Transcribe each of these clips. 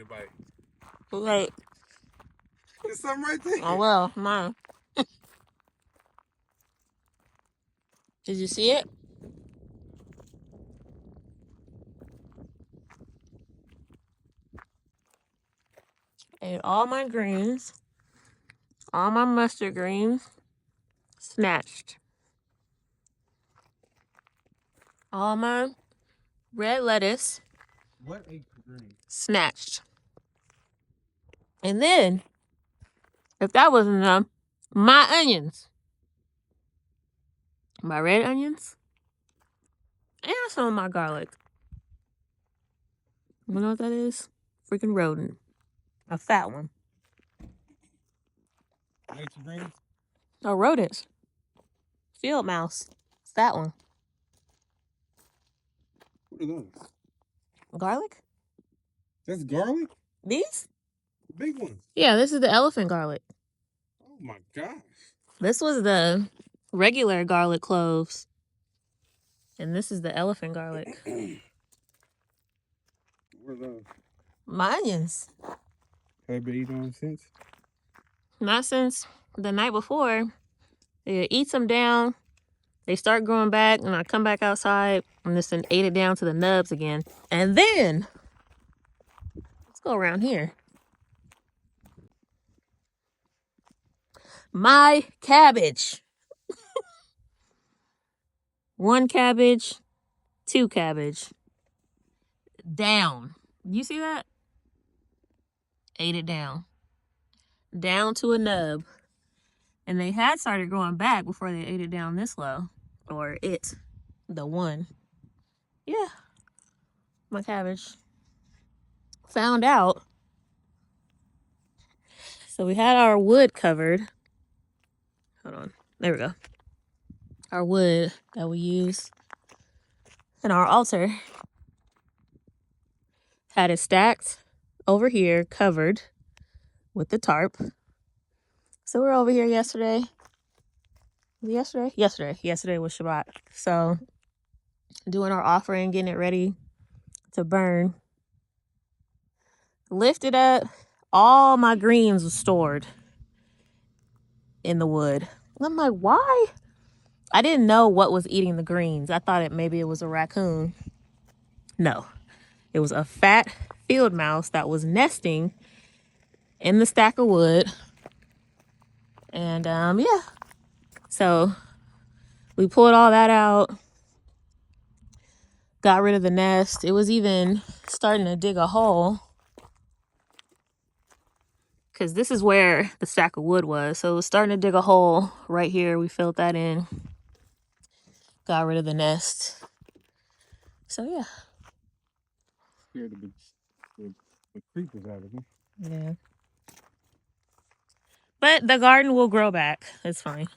and bite. Wait. There's something right there. Oh, well, mine. Did you see it? Ate all my greens. All my mustard greens. Snatched. All my red lettuce. What ate the green? Snatched. And then, if that wasn't enough, my onions. My red onions. And some of my garlic. You know what that is? Freaking rodent. A fat one. Ate the greens? Oh, rodents. Field mouse. Fat one. What are those? Garlic? That's garlic? These? Big ones. Yeah, this is the elephant garlic. Oh my gosh. This was the regular garlic cloves. And this is the elephant garlic. What are those? My onions. Have you been eating them since? Not since the night before. They eat them down. They start growing back, and I come back outside and just ate it down to the nubs again. And then, let's go around here. My cabbage. 1 cabbage, 2 cabbage. Down. You see that? Ate it down. Down to a nub. And they had started growing back before they ate it down this low. Or it. The one. Yeah. My cabbage. Found out. So we had our wood covered. Hold on. There we go. Our wood that we use in our altar. Had it stacked over here, covered with the tarp. So we're over here yesterday. Was it yesterday? Yesterday. Yesterday was Shabbat. So doing our offering, getting it ready to burn. Lifted up. All my greens was stored in the wood. And I'm like, why? I didn't know what was eating the greens. I thought maybe it was a raccoon. No. It was a fat field mouse that was nesting in the stack of wood. And yeah. So we pulled all that out. Got rid of the nest. It was even starting to dig a hole. Because this is where the stack of wood was. So it was starting to dig a hole right here. We filled that in. Got rid of the nest. So yeah. Scared the creepers out of me. Yeah. But the garden will grow back. It's fine.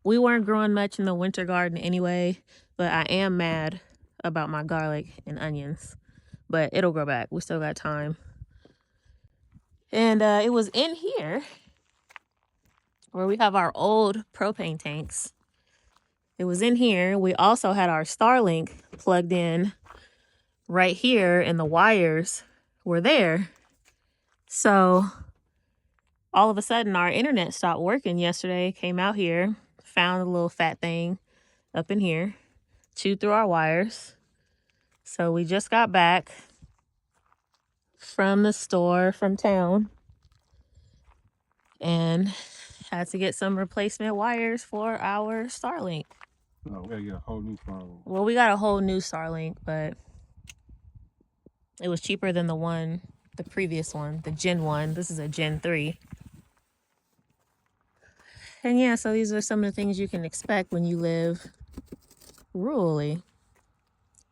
We weren't growing much in the winter garden anyway. But I am mad about my garlic and onions. But it'll grow back. We still got time. And it was in here where we have our old propane tanks. It was in here. We also had our Starlink plugged in right here, and the wires were there. So all of a sudden, our internet stopped working yesterday. Came out here, found a little fat thing up in here, chewed through our wires. So we just got back from the store, from town, and had to get some replacement wires for our Starlink. Oh, we gotta get a whole new Starlink. Well, we got a whole new Starlink, but it was cheaper than the previous one, the Gen 1. This is a Gen 3. And yeah, so these are some of the things you can expect when you live rurally.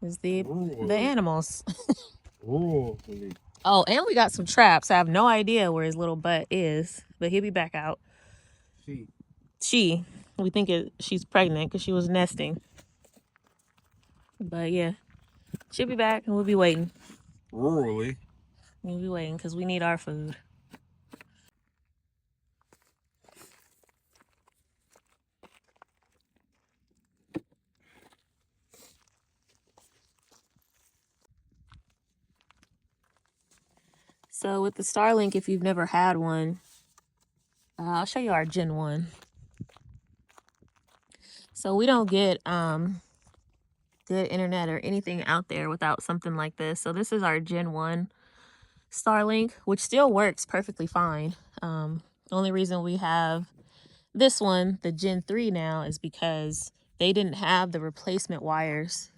Is the animals. Rurally. Oh, and we got some traps. I have no idea where his little butt is, but he'll be back out. We think she's pregnant because she was nesting. But yeah, she'll be back and we'll be waiting. Rurally. We'll be waiting because we need our food. So with the Starlink, if you've never had one, I'll show you our Gen 1. So we don't get good internet or anything out there without something like this. So this is our Gen 1 Starlink, which still works perfectly fine. The only reason we have this one, the Gen 3 now, is because they didn't have the replacement wires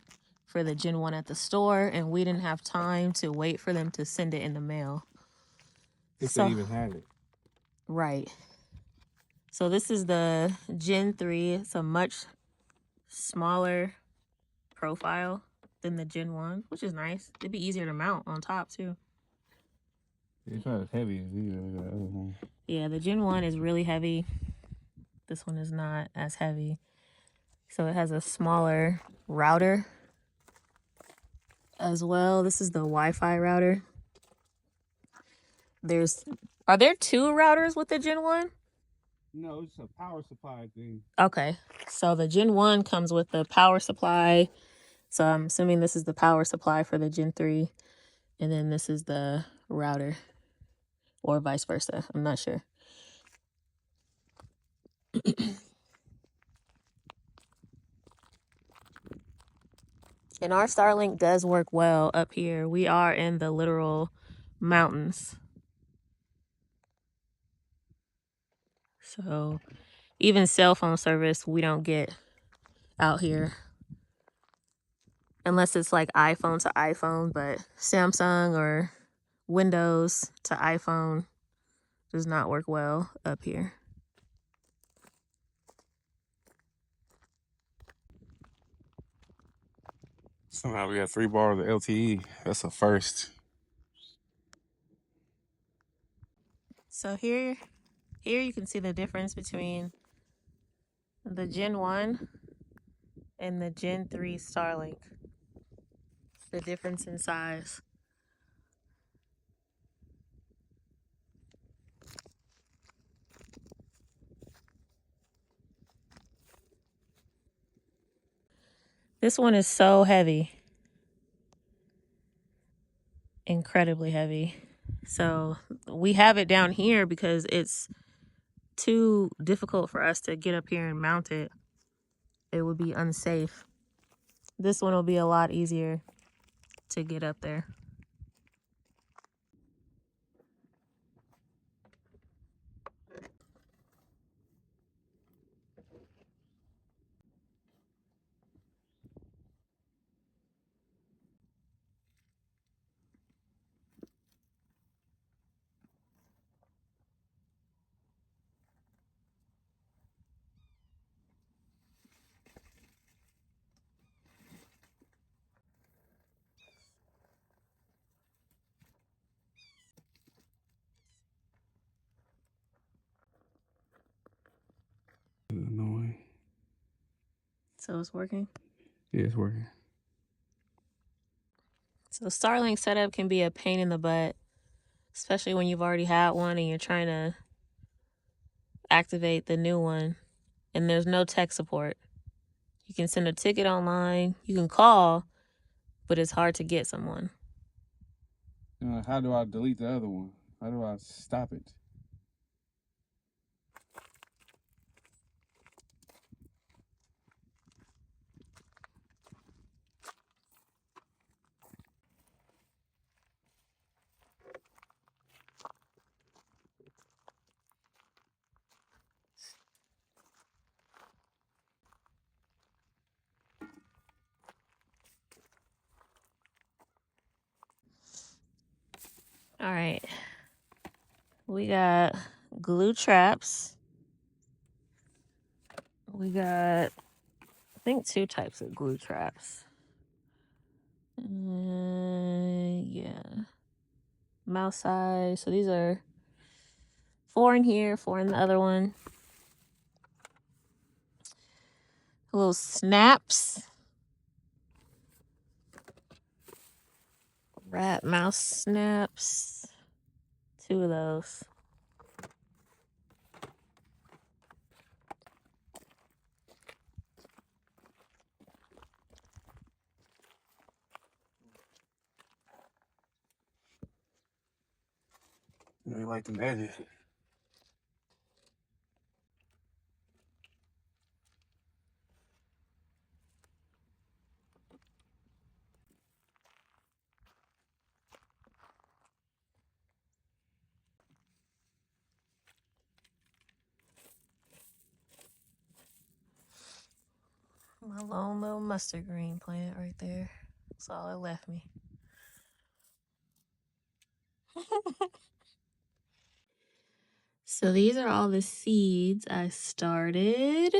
for the Gen 1 at the store, and we didn't have time to wait for them to send it in the mail. If they even had it. Right. So this is the Gen 3. It's a much smaller profile than the Gen 1, which is nice. It'd be easier to mount on top too. It's not as heavy as the other one. Yeah, the Gen 1 is really heavy. This one is not as heavy. So it has a smaller router as well. This is the Wi-Fi router. Are there two routers with the Gen 1? No, it's a power supply thing. Okay, so the Gen 1 comes with the power supply. So I'm assuming this is the power supply for the Gen 3. And then this is the router. Or vice versa. I'm not sure. And our Starlink does work well up here. We are in the literal mountains. So even cell phone service we don't get out here. Unless it's like iPhone to iPhone, but Samsung or Windows to iPhone does not work well up here. Somehow we got 3 bars of LTE. That's a first. So here you can see the difference between the Gen 1 and the Gen 3 Starlink. The difference in size. This one is so heavy. Incredibly heavy. So we have it down here because it's too difficult for us to get up here and mount it. It would be unsafe. This one will be a lot easier to get up there. Annoying. So it's working? Yeah, it's working. So Starlink setup can be a pain in the butt, especially when you've already had one and you're trying to activate the new one and there's no tech support. You can send a ticket online, you can call, but it's hard to get someone. How do I delete the other one? How do I stop it? All right. We got glue traps. We got, I think, 2 types of glue traps. Yeah. Mouse size. So these are 4 in here, 4 in the other one. Little snaps. Rat mouse snaps. 2 of those. You know, you like them edges. My lone little mustard green plant right there. That's all it left me. So these are all the seeds I started.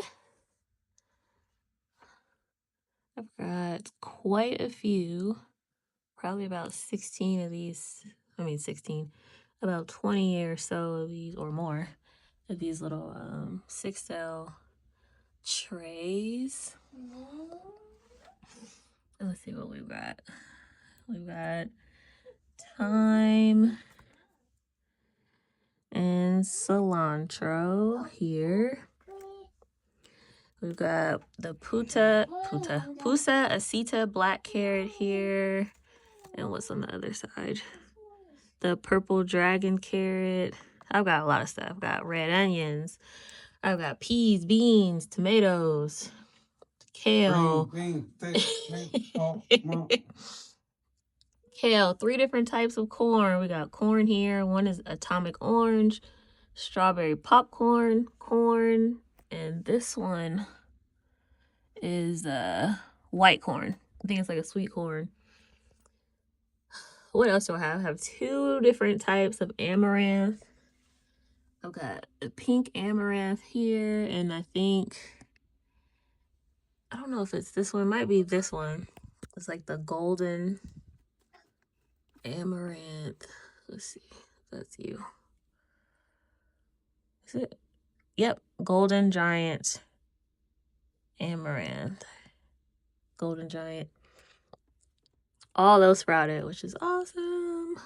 I've got quite a few. Probably about 16 of these. I mean 16. About 20 or so of these or more of these little 6-cell trays. And let's see what we've got. We've got thyme and cilantro here. We've got the pusa aceta black carrot here. And what's on the other side? The purple dragon carrot. I've got a lot of stuff. I've got red onions. I've got peas, beans, tomatoes, kale. Kale, 3 different types of corn. We got corn here. One is atomic orange, strawberry popcorn, corn, and this one is white corn. I think it's like a sweet corn. What else do I have? I have 2 different types of amaranth. I've got a pink amaranth here, and I don't know if it's this one. It might be this one. It's like the golden amaranth. Let's see if that's you. Is it? Yep, golden giant amaranth. Golden giant. All those sprouted, which is awesome.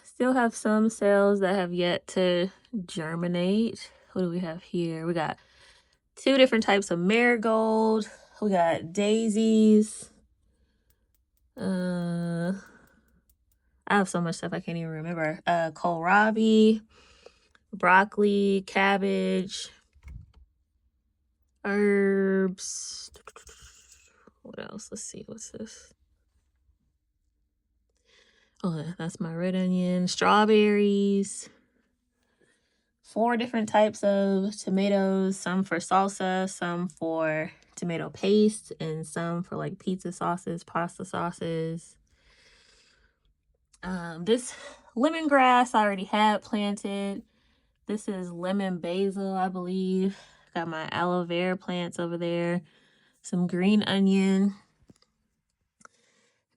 Still have some cells that have yet to germinate. What do we have here? We got 2 different types of marigold. We got daisies. I have so much stuff I can't even remember. Kohlrabi, broccoli, cabbage, herbs. What else? Let's see. What's this? Oh, that's my red onion. Strawberries. 4 different types of tomatoes. Some for salsa, some for tomato paste, and some for like pizza sauces, pasta sauces. This lemongrass I already had planted. This is lemon basil, I believe. Got my aloe vera plants over there. Some green onion.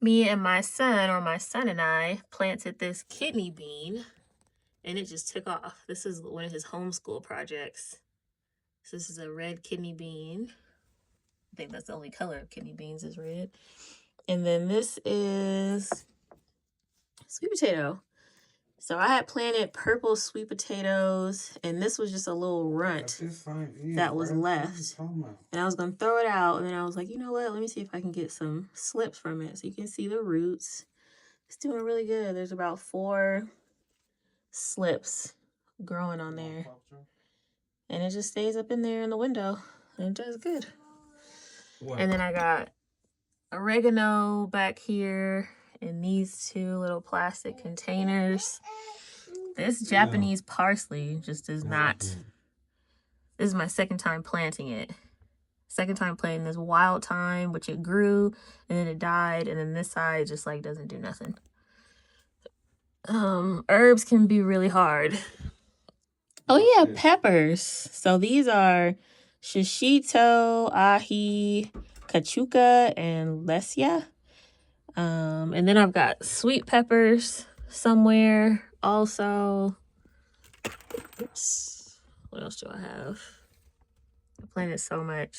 Me and my son and I planted this kidney bean, and it just took off. This is one of his homeschool projects. So this is a red kidney bean. I think that's the only color of kidney beans is red. And then this is sweet potato. So I had planted purple sweet potatoes, and this was just a little runt that was left. And I was going to throw it out, and then I was like, you know what? Let me see if I can get some slips from it. So you can see the roots. It's doing really good. There's about 4 slips growing on there. And it just stays up in there in the window, and it does good. What? And then I got oregano back here in these 2 little plastic containers. This Japanese parsley just does not. This is my second time planting it. Second time planting this wild thyme, which it grew and then it died, and then this side just like doesn't do nothing. Herbs can be really hard. Oh yeah, peppers. So these are shishito, ahi, kachuka, and lesia. And then I've got sweet peppers somewhere also. Oops. What else do I have? I planted so much.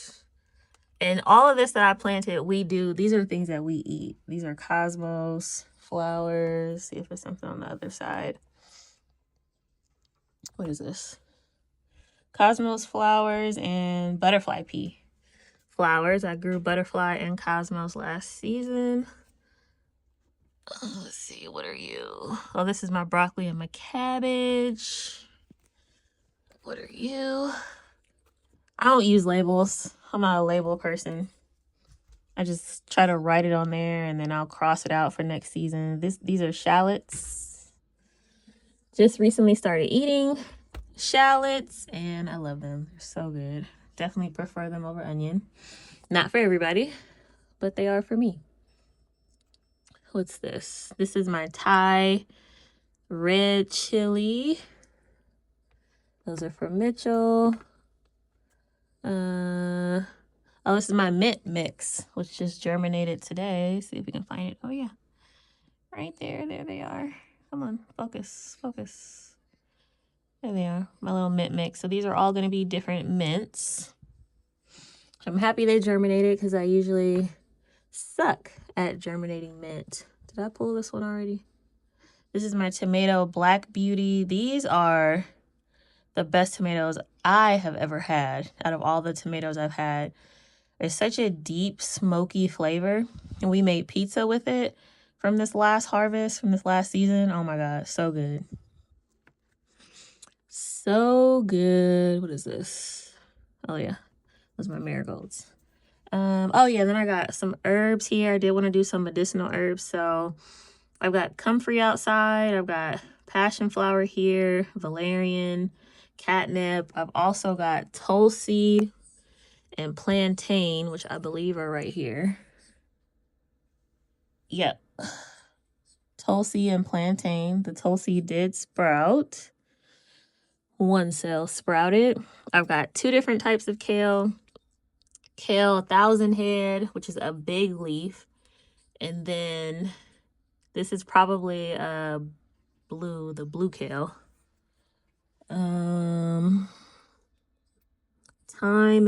And all of this that I planted, these are the things that we eat. These are cosmos, flowers. See if there's something on the other side. What is this? Cosmos flowers and butterfly pea flowers. I grew butterfly and cosmos last season. Let's see, what are you? Oh, this is my broccoli and my cabbage. What are you? I don't use labels. I'm not a label person. I just try to write it on there and then I'll cross it out for next season. These are shallots. Just recently started eating shallots and I love them. They're so good. Definitely prefer them over onion. Not for everybody, but they are for me. What's this? This is my Thai red chili. Those are for Mitchell. Oh, this is my mint mix, which just germinated today. See if we can find it. Oh yeah, right there. There they are. Come on, focus, focus. There they are, my little mint mix. So these are all going to be different mints. I'm happy they germinated because I usually suck at germinating mint. Did I pull this one already? This is my tomato Black Beauty. These are the best tomatoes I have ever had out of all the tomatoes I've had. It's such a deep, smoky flavor. And we made pizza with it from this last harvest, from this last season. Oh my God, so good. So good. What is this? Oh yeah, those are my marigolds. Oh yeah, then I got some herbs here. I did want to do some medicinal herbs. So I've got comfrey outside. I've got passion flower here, valerian, catnip. I've also got tulsi and plantain, which I believe are right here. Yep. Tulsi and plantain. The tulsi did sprout. One cell sprouted. I've got 2 different types of kale. Kale 1,000 head, which is a big leaf. And then this is probably the blue kale. Thyme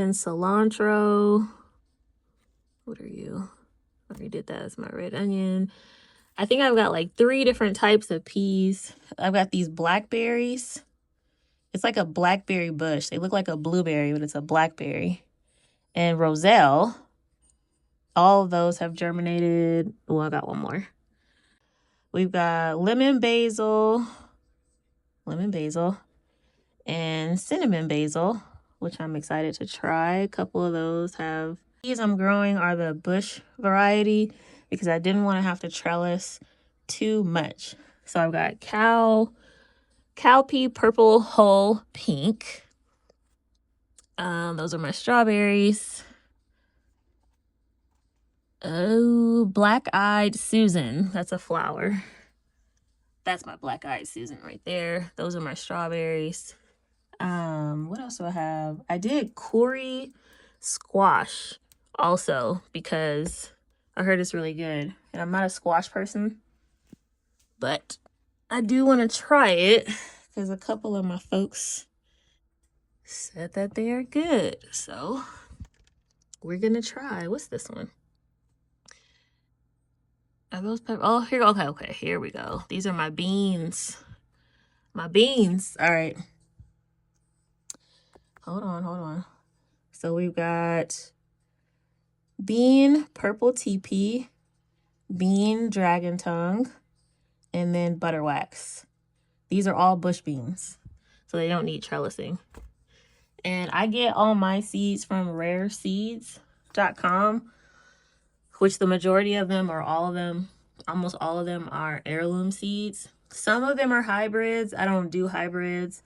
and cilantro. What are you? I already did that as my red onion. I think I've got like 3 different types of peas. I've got these blackberries. It's like a blackberry bush. They look like a blueberry, but it's a blackberry. And roselle. All of those have germinated. Well, I got one more. We've got lemon basil, and cinnamon basil, which I'm excited to try. A couple of those have. These I'm growing are the bush variety because I didn't want to have to trellis too much. So I've got cowpea purple whole pink. Those are my strawberries. Oh, black-eyed Susan. That's a flower. That's my black-eyed Susan right there. Those are my strawberries. What else do I have? I did curry squash also because I heard it's really good. And I'm not a squash person, but I do want to try it because a couple of my folks said that they are good. So we're gonna try. What's this one? Are those peppers? Oh, here. Okay. Here we go. These are my beans. My beans. All right. Hold on. So we've got bean purple TP, bean dragon tongue, and then butter wax. These are all bush beans, so they don't need trellising. And I get all my seeds from rareseeds.com, which the majority of them, or all of them, almost all of them are heirloom seeds. Some of them are hybrids. I don't do hybrids.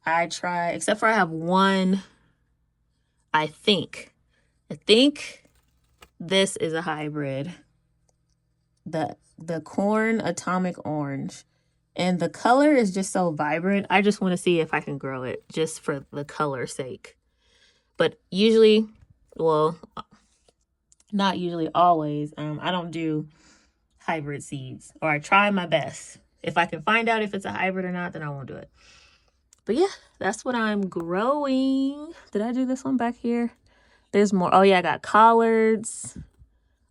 I try, except for I have one, I think this is a hybrid. The corn atomic orange. And the color is just so vibrant. I just want to see if I can grow it just for the color's sake. But usually, well, not usually, always, I don't do hybrid seeds. Or I try my best. If I can find out if it's a hybrid or not, then I won't do it. But yeah, that's what I'm growing. Did I do this one back here? There's more. Oh yeah, I got collards.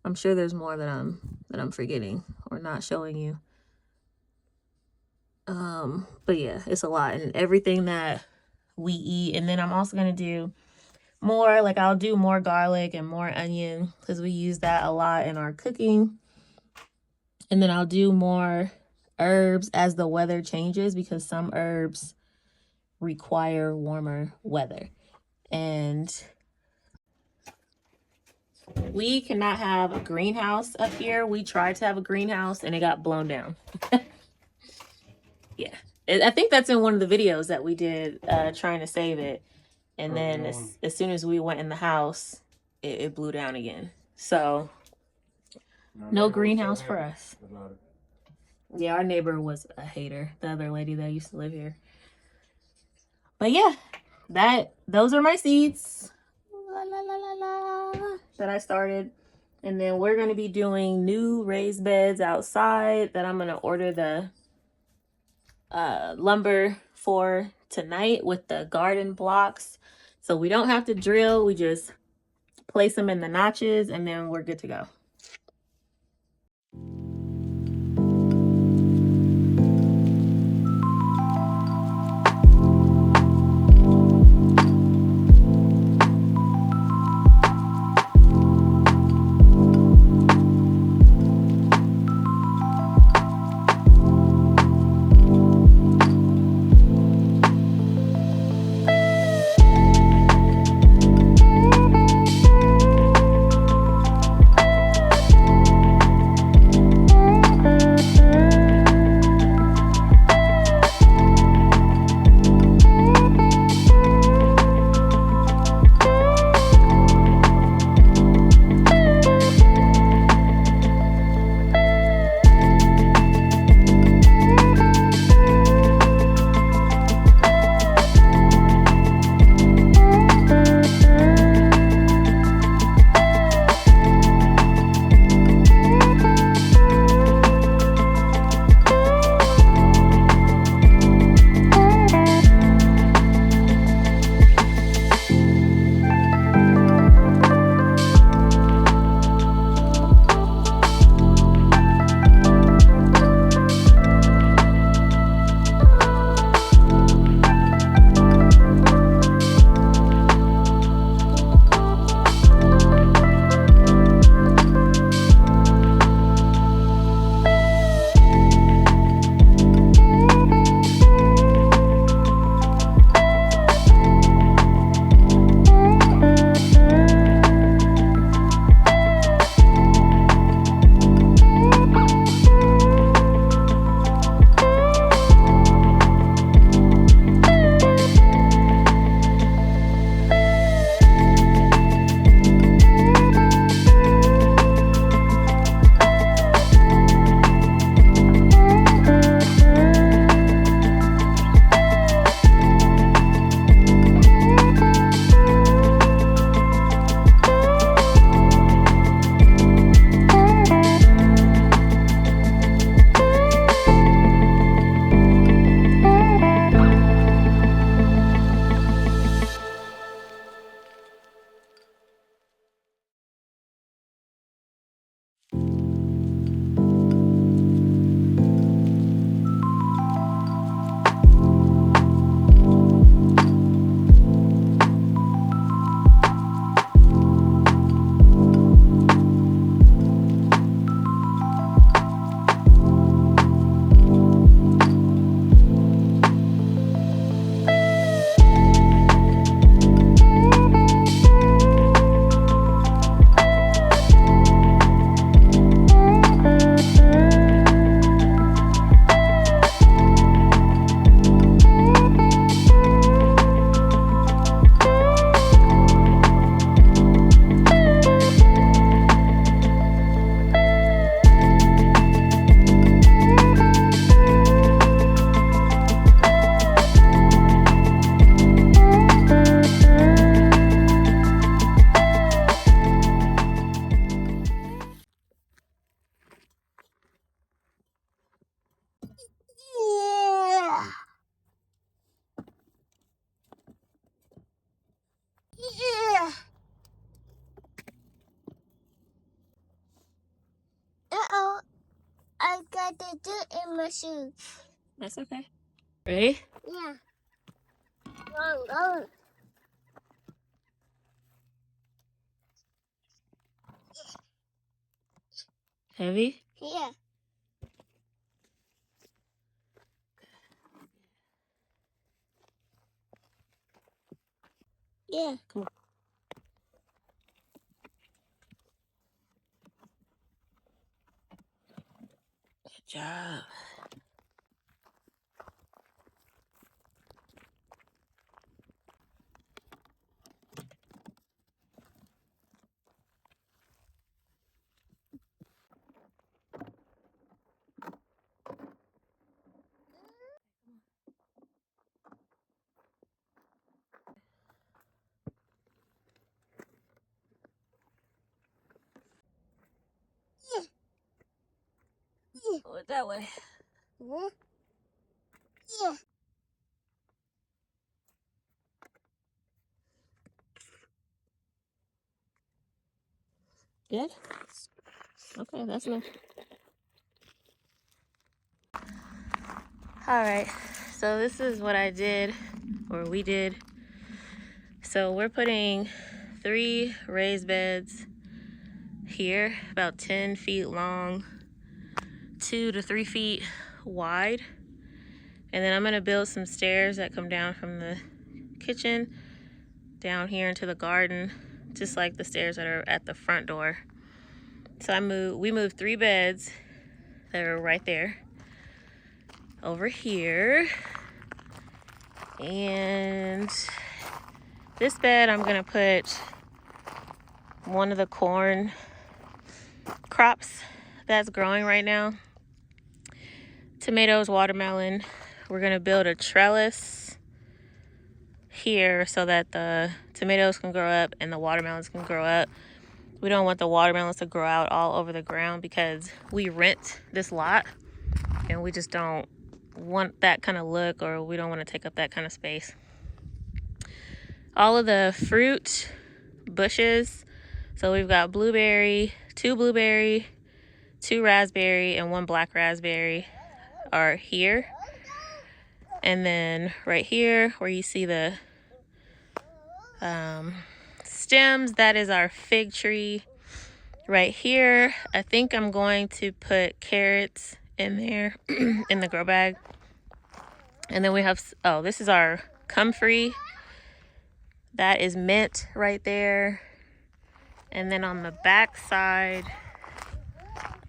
I'm sure there's more that I'm forgetting or not showing you. But yeah, it's a lot, and everything that we eat. And then I'm also gonna do more, like I'll do more garlic and more onion because we use that a lot in our cooking. And then I'll do more herbs as the weather changes, because some herbs require warmer weather. And we cannot have a greenhouse up here. We tried to have a greenhouse and it got blown down. Yeah. I think that's in one of the videos that we did trying to save it. And then as soon as we went in the house, it blew down again. So no greenhouse for us. Yeah, our neighbor was a hater, the other lady that used to live here. But yeah, those are my seeds that I started. And then we're going to be doing new raised beds outside that I'm going to order the lumber for tonight with the garden blocks. So we don't have to drill. We just place them in the notches and then we're good to go. Uh-oh, I got the dirt in my shoes. That's okay. Ready? Yeah. Go. Heavy? Yeah. Yeah. Come on. Good job. Go it that way. Yeah. Yeah. Good? Okay, that's enough. Alright, so this is what I did, or we did. So we're putting 3 raised beds here, about 10 feet long, 2 to 3 feet wide. And then I'm going to build some stairs that come down from the kitchen down here into the garden, just like the stairs that are at the front door. So we moved 3 beds that are right there over here. And this bed, I'm going to put one of the corn crops that's growing right now. Tomatoes, watermelon. We're going to build a trellis here so that the tomatoes can grow up and the watermelons can grow up. We don't want the watermelons to grow out all over the ground because we rent this lot and we just don't want that kind of look, or we don't want to take up that kind of space. All of the fruit bushes, so we've got blueberry, 2 blueberry, 2 raspberry, and 1 black raspberry are here. And then right here where you see the stems, that is our fig tree. Right here, I think I'm going to put carrots in there in the grow bag. And then we have, oh, this is our comfrey. That is mint right there. And then on the back side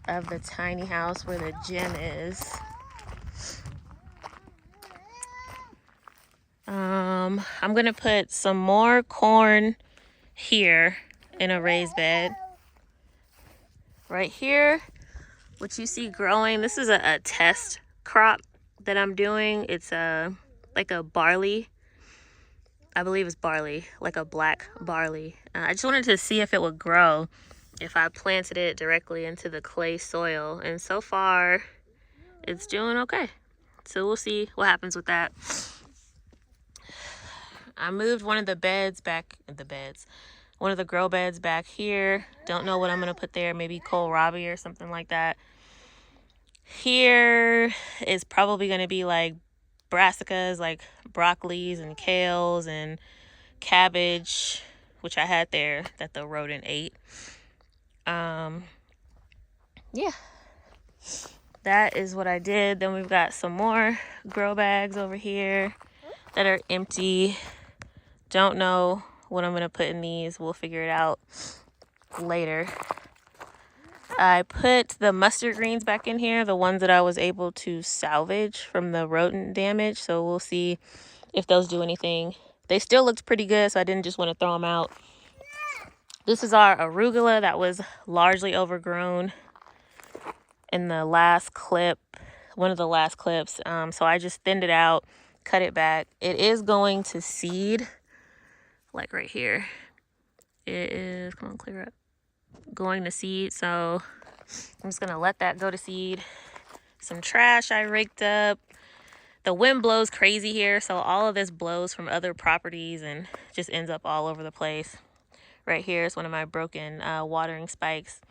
of the tiny house where the gym is, I'm gonna put some more corn here in a raised bed. Right here, what you see growing, this is a test crop that I'm doing. It's like a barley. I believe it's barley, like a black barley. I just wanted to see if it would grow if I planted it directly into the clay soil. And so far, it's doing okay. So we'll see what happens with that. I moved one of the beds back, one of the grow beds back here. Don't know what I'm going to put there. Maybe kohlrabi or something like that. Here is probably going to be like brassicas, like broccolis and kales and cabbage, which I had there that the rodent ate. Yeah, that is what I did. Then we've got some more grow bags over here that are empty. Don't know what I'm going to put in these. We'll figure it out later. I put the mustard greens back in here, the ones that I was able to salvage from the rodent damage. So we'll see if those do anything. They still looked pretty good, so I didn't just want to throw them out. This is our arugula that was largely overgrown in the last clip, one of the last clips. So I just thinned it out, cut it back. It is going to seed, like right here. It is, come on, clear up. Going to seed, so I'm just gonna let that go to seed. Some trash I raked up. The wind blows crazy here, so all of this blows from other properties and just ends up all over the place. Right here is one of my broken watering spikes.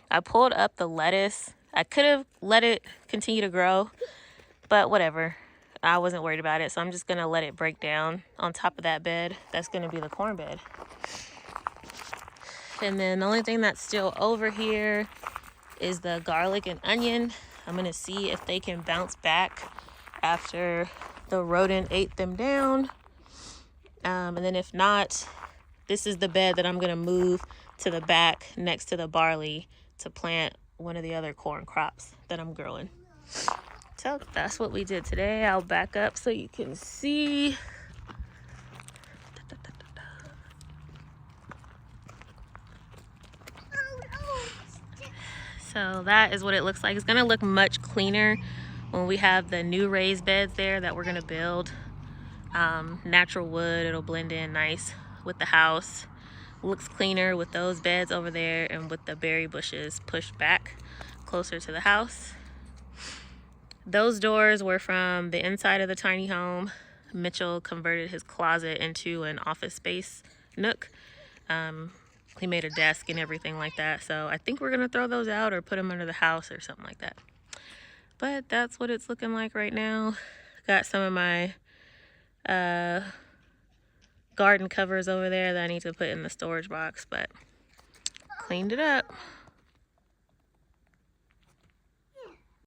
I pulled up the lettuce. I could have let it continue to grow, but whatever. I wasn't worried about it, so I'm just gonna let it break down on top of that bed. That's gonna be the corn bed. And then the only thing that's still over here is the garlic and onion. I'm gonna see if they can bounce back after the rodent ate them down. And then if not, This is the bed that I'm going to move to the back next to the barley to plant one of the other corn crops that I'm growing. So that's what we did today. I'll back up so you can see. So that is what it looks like. It's going to look much cleaner when we have the new raised beds there that we're going to build. Natural wood, it'll blend in nice with the house. Looks cleaner with those beds over there and with the berry bushes pushed back closer to the house. Those doors were from the inside of the tiny home. Mitchell converted his closet into an office space nook. He made a desk and everything like that. So I think we're going to throw those out or put them under the house or something like that. But that's what it's looking like right now. Got some of my garden covers over there that I need to put in the storage box, but cleaned it up.